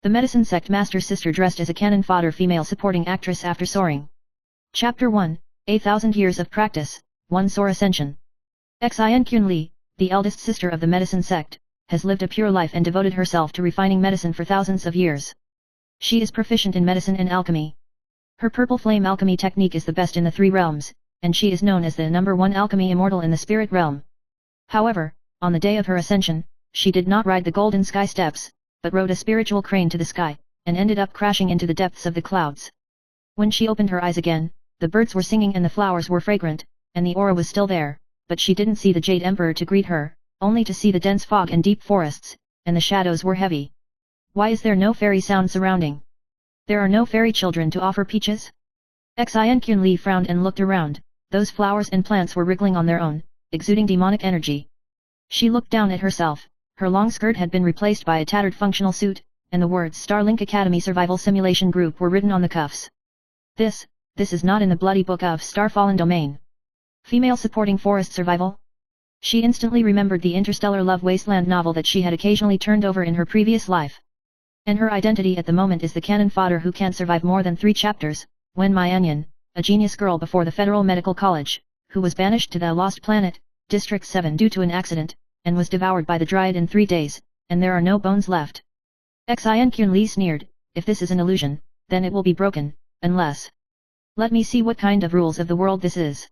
The Medicine Sect Master Sister dressed as a cannon fodder female supporting actress after Soaring. Chapter 1, 8,000 Years of Practice, 1 Soar Ascension. Xin Li, the eldest sister of the Medicine Sect, has lived a pure life and devoted herself to refining medicine for thousands of years. She is proficient in medicine and alchemy. Her purple flame alchemy technique is the best in the 3 realms, and she is known as the #1 alchemy immortal in the spirit realm. However, on the day of her ascension, she did not ride the golden sky steps, but rode a spiritual crane to the sky, and ended up crashing into the depths of the clouds. When she opened her eyes again, the birds were singing and the flowers were fragrant, and the aura was still there, but she didn't see the Jade Emperor to greet her, only to see the dense fog and deep forests, and the shadows were heavy. Why is there no fairy sound surrounding? There are no fairy children to offer peaches? Xin Li frowned and looked around. Those flowers and plants were wriggling on their own, exuding demonic energy. She looked down at herself. Her long skirt had been replaced by a tattered functional suit, and the words Starlink Academy Survival Simulation Group were written on the cuffs. This is not in the bloody book of Starfallen Domain. Female supporting forest survival? She instantly remembered the interstellar love wasteland novel that she had occasionally turned over in her previous life. And her identity at the moment is the cannon fodder who can't survive more than 3 chapters, Wen Maianyan, a genius girl before the Federal Medical College, who was banished to the Lost Planet, District 7 due to an accident, and was devoured by the Dryad in 3 days, and there are no bones left. Xin Li sneered, if this is an illusion, then it will be broken, unless... Let me see what kind of rules of the world this is.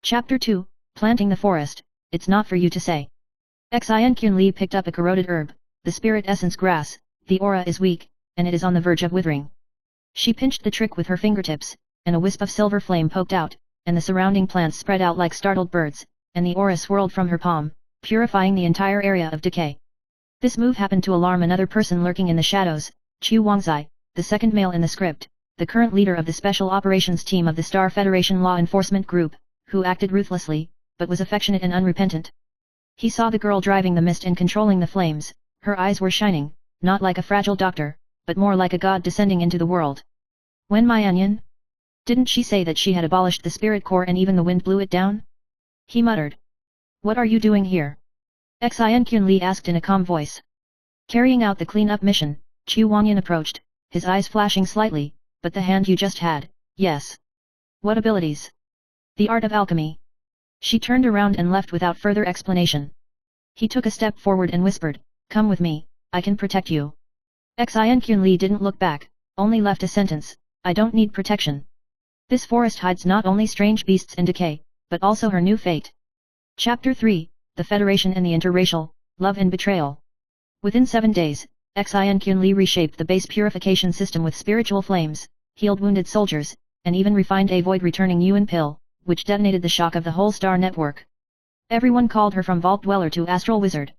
Chapter 2, Planting the Forest, it's not for you to say. Xin Li picked up a corroded herb, the spirit essence grass. The aura is weak, and it is on the verge of withering. She pinched the trick with her fingertips, and a wisp of silver flame poked out, and the surrounding plants spread out like startled birds, and the aura swirled from her palm, purifying the entire area of decay. This move happened to alarm another person lurking in the shadows, Chu Wangzai, the second male in the script, the current leader of the Special Operations Team of the Star Federation Law Enforcement Group, who acted ruthlessly, but was affectionate and unrepentant. He saw the girl driving the mist and controlling the flames. Her eyes were shining, not like a fragile doctor, but more like a god descending into the world. Wen Maianyan? Didn't she say that she had abolished the spirit core and even the wind blew it down? He muttered. What are you doing here? Xin Li asked in a calm voice. Carrying out the clean-up mission, Chu Wangyan approached, his eyes flashing slightly, but the hand you just had, yes. What abilities? The art of alchemy. She turned around and left without further explanation. He took a step forward and whispered, come with me. I can protect you. Xin Li didn't look back, only left a sentence, I don't need protection. This forest hides not only strange beasts and decay, but also her new fate. Chapter 3, The Federation and the Interracial, Love and Betrayal. Within 7 days, Xin Li reshaped the base purification system with spiritual flames, healed wounded soldiers, and even refined a void-returning Yuan pill, which detonated the shock of the whole star network. Everyone called her from Vault Dweller to Astral Wizard.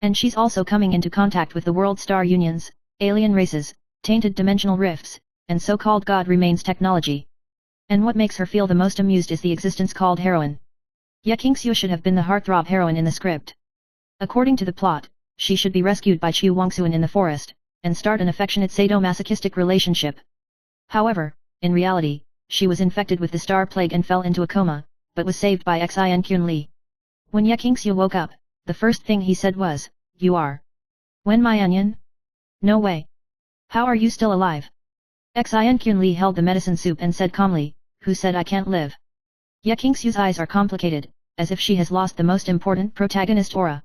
And she's also coming into contact with the World Star Unions, alien races, tainted dimensional rifts, and so-called God Remains technology. And what makes her feel the most amused is the existence called heroine. Ye Qingxiu should have been the heartthrob heroine in the script. According to the plot, she should be rescued by Chu Wangxuan in the forest, and start an affectionate sadomasochistic relationship. However, in reality, she was infected with the star plague and fell into a coma, but was saved by Xin Li. When Ye Qingxiu woke up, the first thing he said was, you are Wen Maianyan? No way. How are you still alive? Xin Li held the medicine soup and said calmly, who said I can't live? Ye Qingxiu's eyes are complicated, as if she has lost the most important protagonist aura.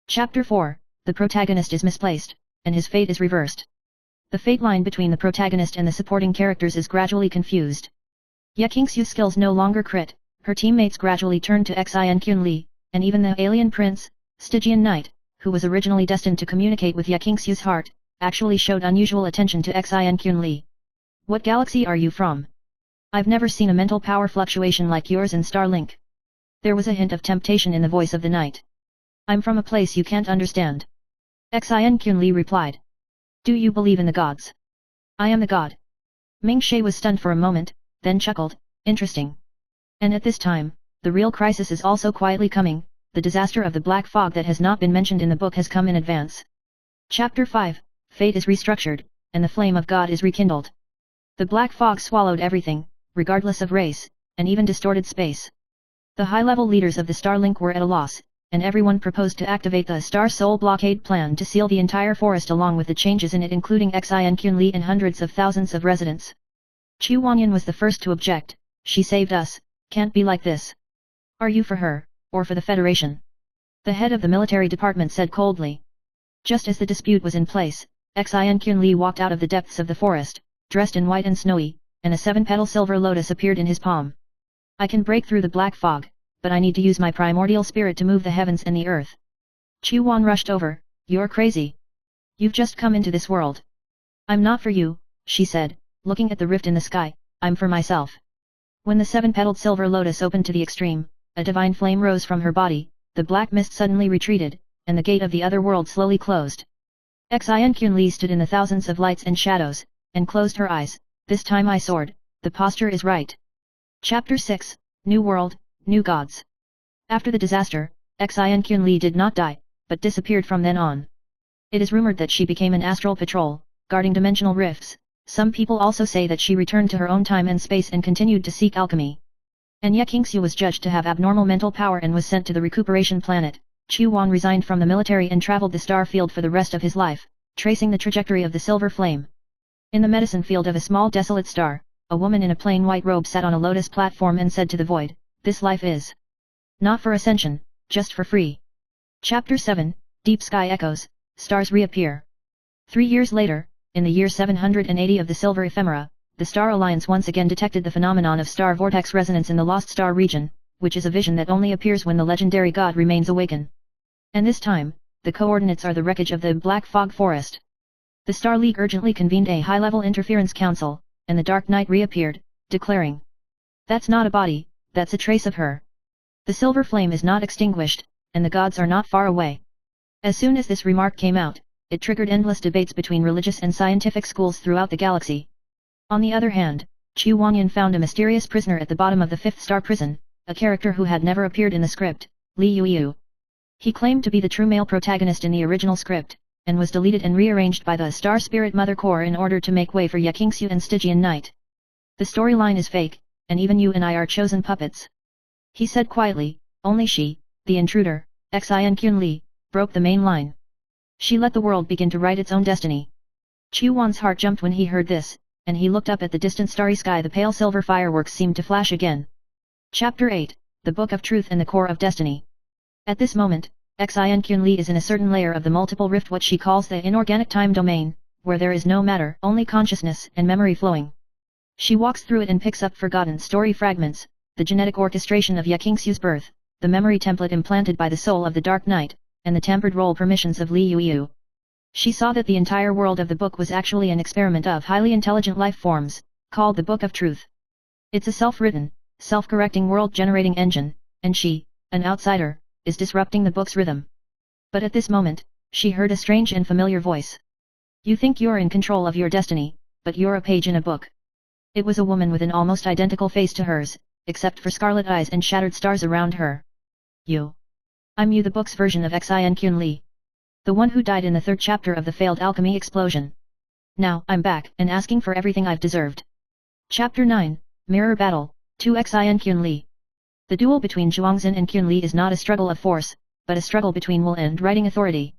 Chapter 4, the protagonist is misplaced, and his fate is reversed. The fate line between the protagonist and the supporting characters is gradually confused. Ye Qingxiu's skills no longer crit, her teammates gradually turned to Xin Li, and even the alien prince, Stygian Knight, who was originally destined to communicate with Ye Qingxiu's heart, actually showed unusual attention to Xin Li. What galaxy are you from? I've never seen a mental power fluctuation like yours in Starlink. There was a hint of temptation in the voice of the knight. I'm from a place you can't understand. Xin Li replied. Do you believe in the gods? I am the god. Ming She was stunned for a moment, then chuckled, interesting. And at this time, the real crisis is also quietly coming. The disaster of the black fog that has not been mentioned in the book has come in advance. Chapter 5, Fate is restructured, and the flame of God is rekindled. The black fog swallowed everything, regardless of race, and even distorted space. The high-level leaders of the Starlink were at a loss, and everyone proposed to activate the Star Soul blockade plan to seal the entire forest along with the changes in it, including Xin Kunli and hundreds of thousands of residents. Chu Wanyan was the first to object. She saved us, can't be like this. Are you for her, or for the Federation? The head of the military department said coldly. Just as the dispute was in place, Xin Kunli walked out of the depths of the forest, dressed in white and snowy, and a 7-petal silver lotus appeared in his palm. I can break through the black fog, but I need to use my primordial spirit to move the heavens and the earth. Chu Wan rushed over. You're crazy. You've just come into this world. I'm not for you, she said, looking at the rift in the sky. I'm for myself. When the 7-petaled silver lotus opened to the extreme, a divine flame rose from her body, the black mist suddenly retreated, and the gate of the other world slowly closed. Xin Kunli stood in the thousands of lights and shadows, and closed her eyes. This time I soared. The posture is right. Chapter 6, New World, New Gods. After the disaster, Xin Kunli did not die, but disappeared from then on. It is rumored that she became an astral patrol, guarding dimensional rifts. Some people also say that she returned to her own time and space and continued to seek alchemy. And Ye Qingxiu was judged to have abnormal mental power and was sent to the recuperation planet. Chu Wan resigned from the military and traveled the star field for the rest of his life, tracing the trajectory of the silver flame. In the medicine field of a small desolate star, a woman in a plain white robe sat on a lotus platform and said to the void, "This life is not for ascension, just for free." Chapter 7, Deep Sky Echoes, Stars Reappear. 3 years later, in the year 780 of the Silver Ephemera, the Star Alliance once again detected the phenomenon of star vortex resonance in the Lost Star region, which is a vision that only appears when the legendary god remains awakened. And this time, the coordinates are the wreckage of the Black Fog Forest. The Star League urgently convened a high-level interference council, and the Dark Knight reappeared, declaring, "That's not a body, that's a trace of her. The silver flame is not extinguished, and the gods are not far away." As soon as this remark came out, it triggered endless debates between religious and scientific schools throughout the galaxy. On the other hand, Chu Wanyan found a mysterious prisoner at the bottom of the 5th star prison, a character who had never appeared in the script, Li Yuyu. He claimed to be the true male protagonist in the original script, and was deleted and rearranged by the Star Spirit Mother Core in order to make way for Ye Qingxiu and Stygian Knight. "The storyline is fake, and even you and I are chosen puppets," he said quietly. Only she, the intruder, Xin Kunli, broke the main line. She let the world begin to write its own destiny. Chu Wan's heart jumped when he heard this, and he looked up at the distant starry sky. The pale silver fireworks seemed to flash again. Chapter 8, The Book of Truth and the Core of Destiny. At this moment, Xin Kunli is in a certain layer of the multiple rift, what she calls the inorganic time domain, where there is no matter, only consciousness and memory flowing. She walks through it and picks up forgotten story fragments, the genetic orchestration of Ye Qingxiu's birth, the memory template implanted by the soul of the Dark Knight, and the tampered role permissions of Li Yuyu. She saw that the entire world of the book was actually an experiment of highly intelligent life forms, called the Book of Truth. It's a self-written, self-correcting world-generating engine, and she, an outsider, is disrupting the book's rhythm. But at this moment, she heard a strange and familiar voice. "You think you're in control of your destiny, but you're a page in a book." It was a woman with an almost identical face to hers, except for scarlet eyes and shattered stars around her. "You. I'm you, the book's version of Xin Kunli. The one who died in the 3rd chapter of the failed alchemy explosion. Now I'm back and asking for everything I've deserved." Chapter 9, Mirror Battle, 2 Xin Kunli. The duel between Zhuangzhen and Kunli is not a struggle of force, but a struggle between will and writing authority.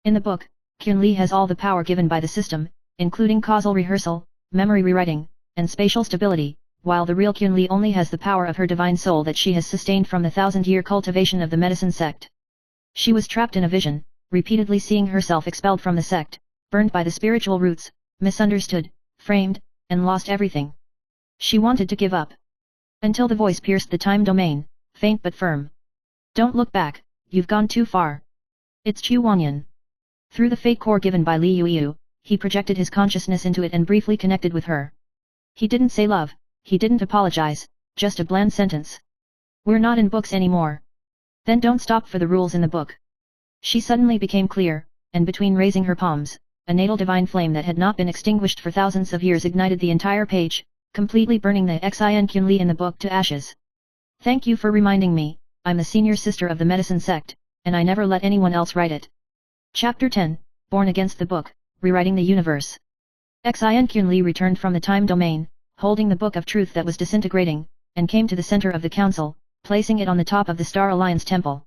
In the book, Kunli has all the power given by the system, including causal rehearsal, memory rewriting, and spatial stability, while the real Kunli only has the power of her divine soul that she has sustained from the 1,000-year cultivation of the medicine sect. She was trapped in a vision, repeatedly seeing herself expelled from the sect, burned by the spiritual roots, misunderstood, framed, and lost everything. She wanted to give up. Until the voice pierced the time domain, faint but firm. "Don't look back, you've gone too far." It's Chu Wanyan. Through the fate core given by Li Yuyu, he projected his consciousness into it and briefly connected with her. He didn't say love, he didn't apologize, just a bland sentence. "We're not in books anymore." "Then don't stop for the rules in the book." She suddenly became clear, and between raising her palms, a natal divine flame that had not been extinguished for thousands of years ignited the entire page, completely burning the Xin Kunli in the book to ashes. "Thank you for reminding me, I'm the senior sister of the medicine sect, and I never let anyone else write it." Chapter 10, Born Against the Book, Rewriting the Universe. Xin Kunli returned from the time domain, holding the Book of Truth that was disintegrating, and came to the center of the council, placing it on the top of the Star Alliance temple.